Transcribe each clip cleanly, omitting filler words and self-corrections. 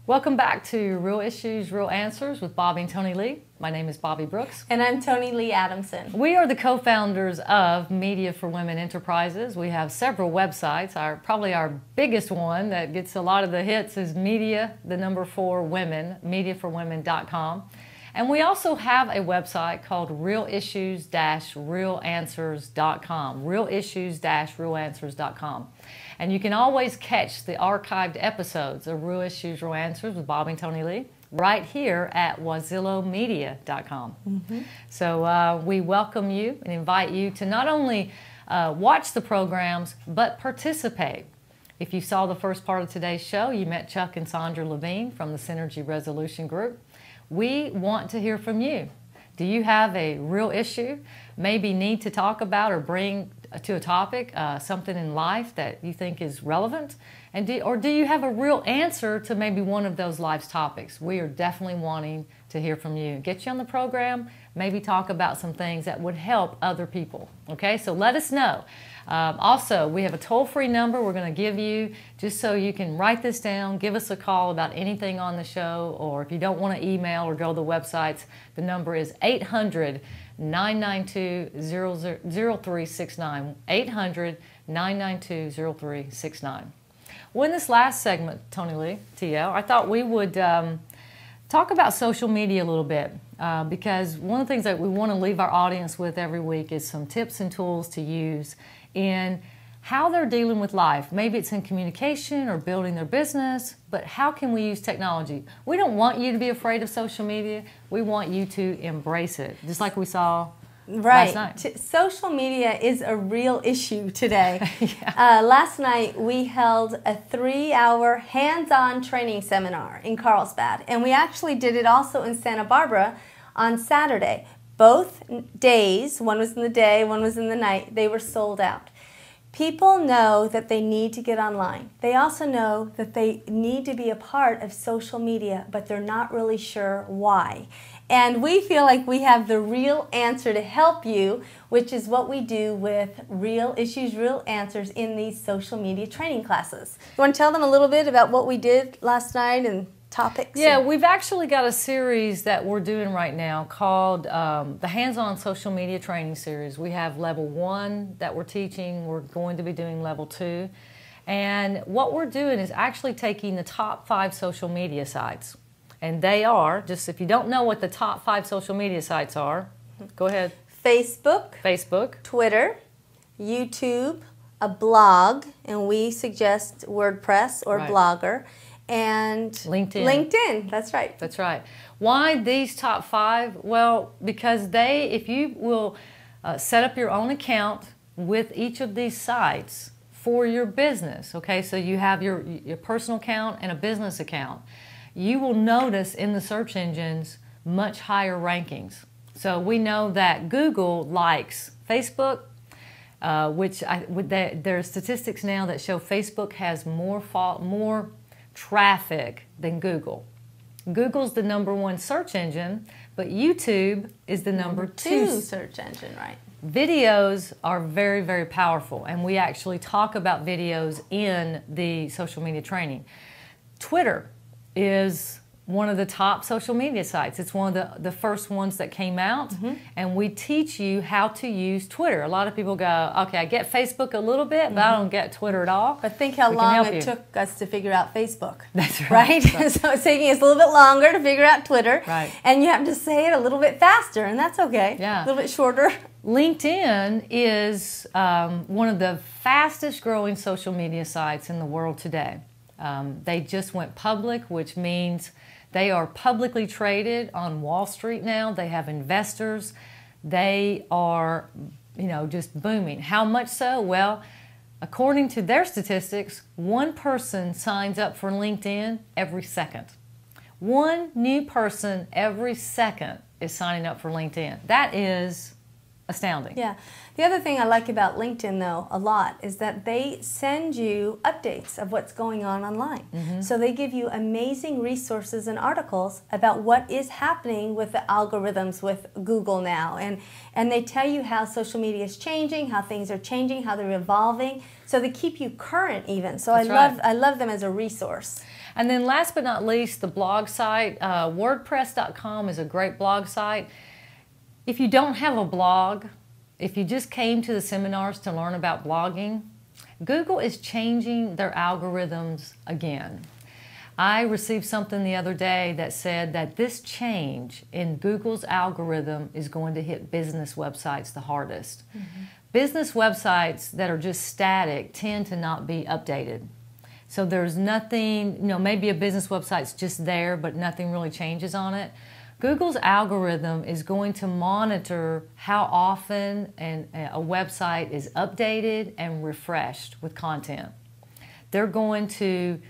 Welcome back to Real Issues, Real Answers with Bobbye and Tonilee. My name is Bobbye Brooks. And I'm Tonilee Adamson. We are the co-founders of Media for Women Enterprises. We have several websites. Probably our biggest one that gets a lot of the hits is Media, the number 4 Women, mediaforwomen.com. And we also have a website called realissues-realanswers.com, realissues-realanswers.com. And you can always catch the archived episodes of Real Issues, Real Answers with Bobbye and Tonilee right here at wazillomedia.com. So we welcome you and invite you to not only watch the programs, but participate. If you saw the first part of today's show, you met Chuck and Sandra Levine from the Synergy Resolution Group. We want to hear from you. Do you have a real issue, maybe need to talk about or bring to a topic, something in life that you think is relevant? Or do you have a real answer to maybe one of those life's topics? We are definitely wanting to hear from you. Get you on the program, maybe talk about some things that would help other people. Okay, so let us know. Also, we have a toll-free number we're going to give you just so you can write this down, give us a call about anything on the show, or if you don't want to email or go to the websites, the number is 800-992-0369, 800-992-0369. Well, in this last segment, Tonilee, TL, I thought we would talk about social media a little bit because one of the things that we want to leave our audience with every week is some tips and tools to use in how they're dealing with life. Maybe it's in communication or building their business, but how can we use technology? We don't want you to be afraid of social media. We want you to embrace it, just like we saw last night. Social media is a real issue today. Last night we held a 3-hour hands-on training seminar in Carlsbad, and we actually did it also in Santa Barbara on Saturday. Both days, one was in the day, one was in the night, they were sold out. People know that they need to get online. They also know that they need to be a part of social media, but they're not really sure why. And we feel like we have the real answer to help you, which is what we do with Real Issues, Real Answers in these social media training classes. You want to tell them a little bit about what we did last night and topics? Yeah, we've actually got a series that we're doing right now called the Hands-On Social Media Training Series. We have level 1 that we're teaching. We're going to be doing level 2. And what we're doing is actually taking the top 5 social media sites. And they are, just if you don't know what the top 5 social media sites are, go ahead. Facebook, Twitter, YouTube, a blog, and we suggest WordPress or Blogger, and LinkedIn, that's right. That's right. Why these top 5? Well, because if you will set up your own account with each of these sites for your business, okay, so you have your personal account and a business account, you will notice in the search engines much higher rankings. So we know that Google likes Facebook, there are statistics now that show Facebook has more traffic than Google. Google's the number 1 search engine, but YouTube is the number 2 search engine, right? Videos are very, very powerful, and we actually talk about videos in the social media training. Twitter is one of the top social media sites. It's one of the first ones that came out, and we teach you how to use Twitter. A lot of people go, okay, I get Facebook a little bit, but I don't get Twitter at all. But think how long it took us to figure out Facebook. That's right. So it's taking us a little bit longer to figure out Twitter. Right. And you have to say it a little bit faster, and that's okay. Yeah. A little bit shorter. LinkedIn is one of the fastest growing social media sites in the world today. They just went public, which means they are publicly traded on Wall Street now. They have investors. They are, just booming. How much so? Well, according to their statistics, 1 person signs up for LinkedIn every second. 1 new person every second is signing up for LinkedIn. That is astounding. Yeah. The other thing I like about LinkedIn, though, a lot, is that they send you updates of what's going on online. So they give you amazing resources and articles about what is happening with the algorithms with Google now. And they tell you how social media is changing, how things are changing, how they're evolving. So they keep you current even. So I love them as a resource. And then last but not least, the blog site. WordPress.com is a great blog site. If you don't have a blog, if you just came to the seminars to learn about blogging, Google is changing their algorithms again. I received something the other day that said that this change in Google's algorithm is going to hit business websites the hardest. Business websites that are just static tend to not be updated. So there's nothing, you know, maybe a business website's just there, but nothing really changes on it. Google's algorithm is going to monitor how often a website is updated and refreshed with content. They're going to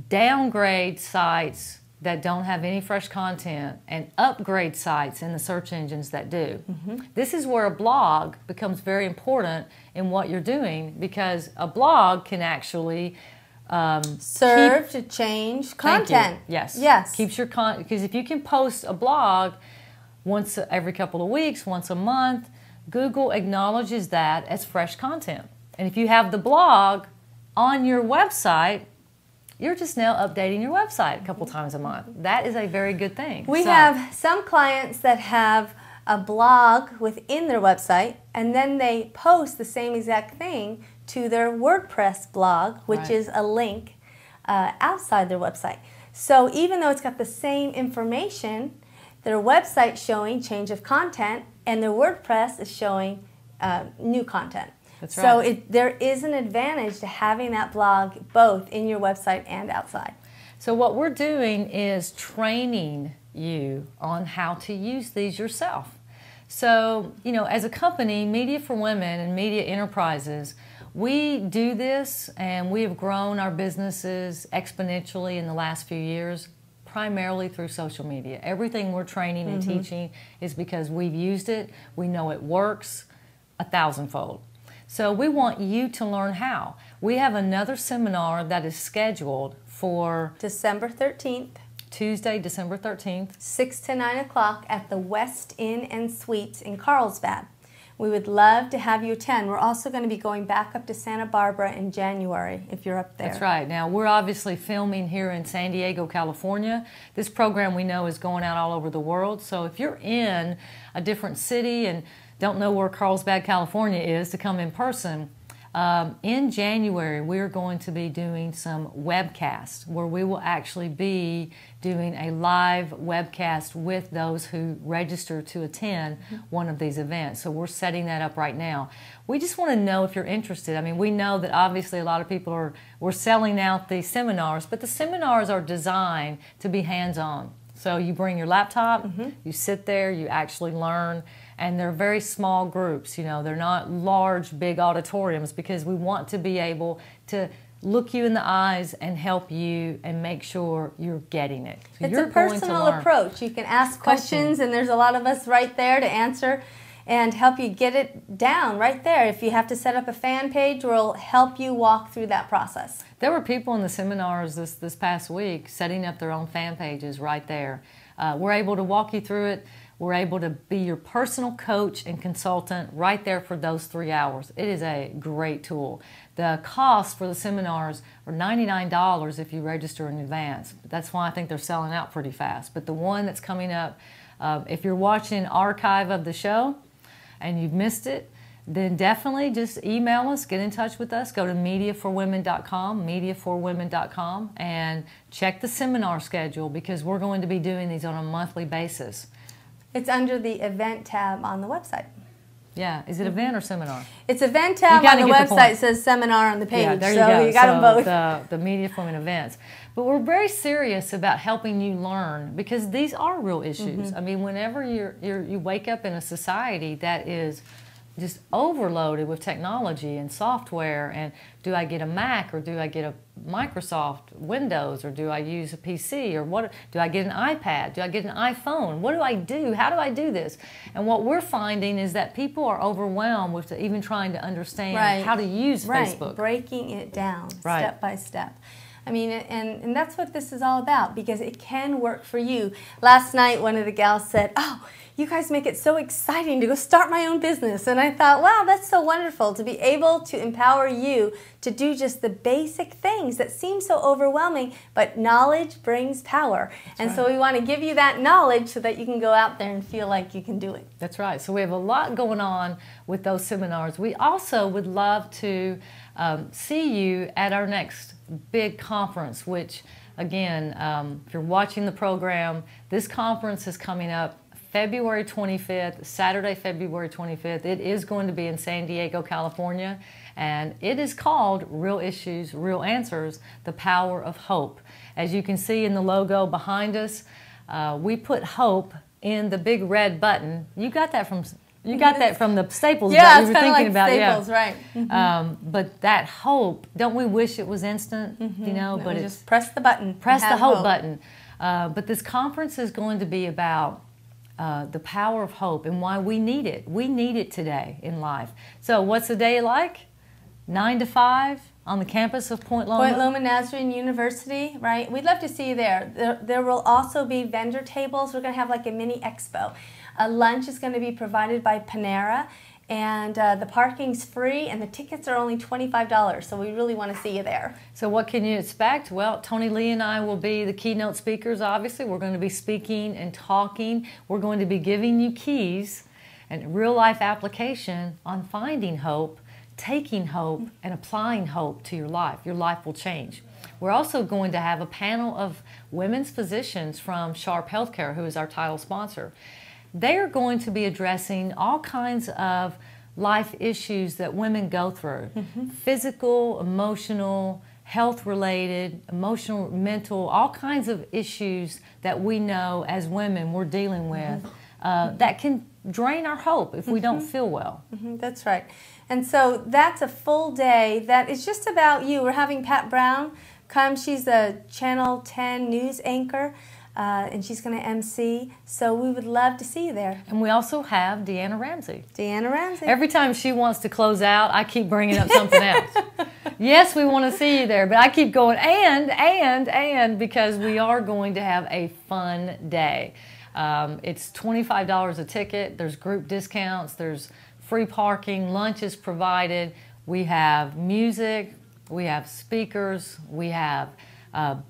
downgrade sites that don't have any fresh content and upgrade sites in the search engines that do. This is where a blog becomes very important in what you're doing, because a blog can actually serve to change content. Yes. Keeps your content, because if you can post a blog once every couple of weeks, once a month, Google acknowledges that as fresh content. And if you have the blog on your website, you're just now updating your website a couple times a month. That is a very good thing. We have some clients that have a blog within their website, and then they post the same exact thing to their WordPress blog, which is a link outside their website. So even though it's got the same information, their website showing change of content, and their WordPress is showing new content. That's so right. There is an advantage to having that blog both in your website and outside. So what we're doing is training you on how to use these yourself. So, you know, as a company, Media for Women and Media Enterprises, we do this, and we have grown our businesses exponentially in the last few years, primarily through social media. Everything we're training and teaching is because we've used it, we know it works 1,000-fold. So we want you to learn how. We have another seminar that is scheduled for December 13th. Tuesday, December 13th. 6 to 9 o'clock at the West Inn and Suites in Carlsbad. We would love to have you attend. We're also going to be going back up to Santa Barbara in January if you're up there. That's right. Now, we're obviously filming here in San Diego, California. This program we know is going out all over the world. So if you're in a different city and don't know where Carlsbad, California is to come in person, in January we're going to be doing some webcasts where we will actually be doing a live webcast with those who register to attend one of these events. So we're setting that up right now. We just want to know if you're interested. I mean, we know that obviously a lot of people we're selling out these seminars, but the seminars are designed to be hands-on. So you bring your laptop, you sit there, you actually learn, and they're very small groups. You know, they're not large, big auditoriums, because we want to be able to look you in the eyes and help you and make sure you're getting it. So it's a personal approach. You can ask questions, and there's a lot of us right there to answer and help you get it down right there. If you have to set up a fan page, we'll help you walk through that process. There were people in the seminars this past week setting up their own fan pages right there. We're able to walk you through it. We're able to be your personal coach and consultant right there for those 3 hours. It is a great tool. The cost for the seminars are $99 if you register in advance. That's why I think they're selling out pretty fast. But the one that's coming up, if you're watching an archive of the show and you've missed it, then definitely just email us, get in touch with us, go to mediaforwomen.com, mediaforwomen.com, and check the seminar schedule, because we're going to be doing these on a monthly basis. It's under the event tab on the website. Yeah, is it event or seminar? It's event tab on the website. It says seminar on the page. Yeah, there you so go. You got them both. The Media for Women events. But we're very serious about helping you learn, because these are real issues. I mean, whenever you wake up in a society that is just overloaded with technology and software, and do I get a Mac or do I get a Microsoft Windows, or do I use a PC, or what, do I get an iPad, do I get an iPhone, what do I do, how do I do this? And what we're finding is that people are overwhelmed with even trying to understand how to use Facebook. Breaking it down step by step. I mean, and that's what this is all about, because it can work for you. Last night, one of the gals said, "Oh, you guys make it so exciting to go start my own business. And I thought, wow, that's so wonderful to be able to empower you to do just the basic things that seem so overwhelming, but knowledge brings power. And so we want to give you that knowledge so that you can go out there and feel like you can do it. That's right. So we have a lot going on with those seminars. We also would love to see you at our next big conference, which again, if you're watching the program, this conference is coming up February 25th, Saturday, February 25th. It is going to be in San Diego, California, and it is called Real Issues, Real Answers, The Power of Hope. As you can see in the logo behind us, we put hope in the big red button. You got that from the Staples yeah, that we were thinking like about. Staples, yeah, right. Mm-hmm. But that hope, don't we wish it was instant? Mm-hmm. You know, no, but it's just press the button. Press the hope button. But this conference is going to be about the power of hope and why we need it. We need it today in life. So what's the day like? 9 to 5 on the campus of Point Loma? Point Loma Nazarene University, right? We'd love to see you there. There will also be vendor tables. We're going to have like a mini expo. Lunch is going to be provided by Panera, and the parking's free, and the tickets are only $25, so we really want to see you there. So what can you expect? Well, Tonilee and I will be the keynote speakers, obviously. We're going to be speaking and talking. We're going to be giving you keys and real-life application on finding hope, taking hope, and applying hope to your life. Your life will change. We're also going to have a panel of women's physicians from Sharp Healthcare, who is our title sponsor. They're going to be addressing all kinds of life issues that women go through. Mm-hmm. Physical, emotional, health-related, emotional, mental, all kinds of issues that we know as women we're dealing with that can drain our hope if we don't feel well. Mm-hmm. That's right. And so that's a full day that is just about you. We're having Pat Brown come. She's a Channel 10 news anchor. And she's going to MC, so we would love to see you there. And we also have Deanna Ramsey. Deanna Ramsey. Every time she wants to close out, I keep bringing up something else. Yes, we want to see you there, but I keep going, and, because we are going to have a fun day. It's $25 a ticket. There's group discounts. There's free parking. Lunch is provided. We have music. We have speakers. We have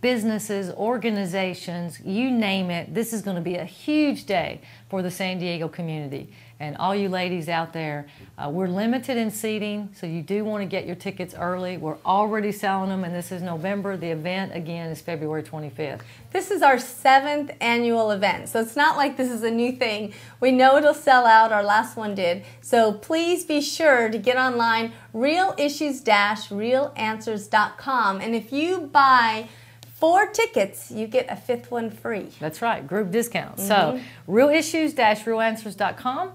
businesses, organizations, you name it. This is going to be a huge day for the San Diego community. And all you ladies out there, we're limited in seating, so you do want to get your tickets early. We're already selling them, and this is November. The event, again, is February 25th. This is our 7th annual event, so it's not like this is a new thing. We know it'll sell out. Our last one did. So please be sure to get online, realissues-realanswers.com. And if you buy 4 tickets, you get a 5th one free. That's right, group discount. So realissues-realanswers.com,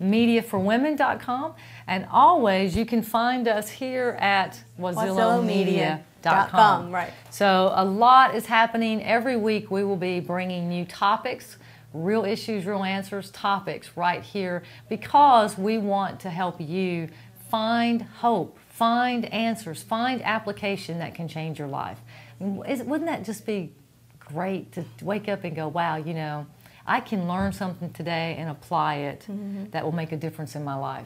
mediaforwomen.com, and always you can find us here at WazilloMedia.com. Right. So a lot is happening every week. We will be bringing you topics, real issues, real answers, topics right here, because we want to help you find hope, find answers, find application that can change your life. Wouldn't that just be great to wake up and go, wow, you know, I can learn something today and apply it that will make a difference in my life.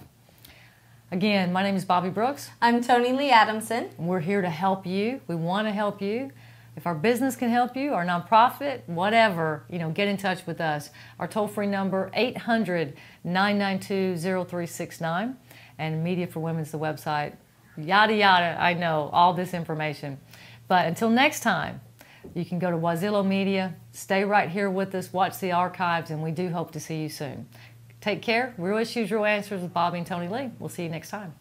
Again, my name is Bobbye Brooks. I'm Tonilee Adamson. We're here to help you. We want to help you. If our business can help you, our nonprofit, whatever, you know, get in touch with us. Our toll-free number, 800-992-0369. And Media for Women is the website. Yada, yada, I know, all this information. But until next time, you can go to Wazillo Media, stay right here with us, watch the archives, and we do hope to see you soon. Take care. Real Issues, Real Answers with Bobbye and Tonilee. We'll see you next time.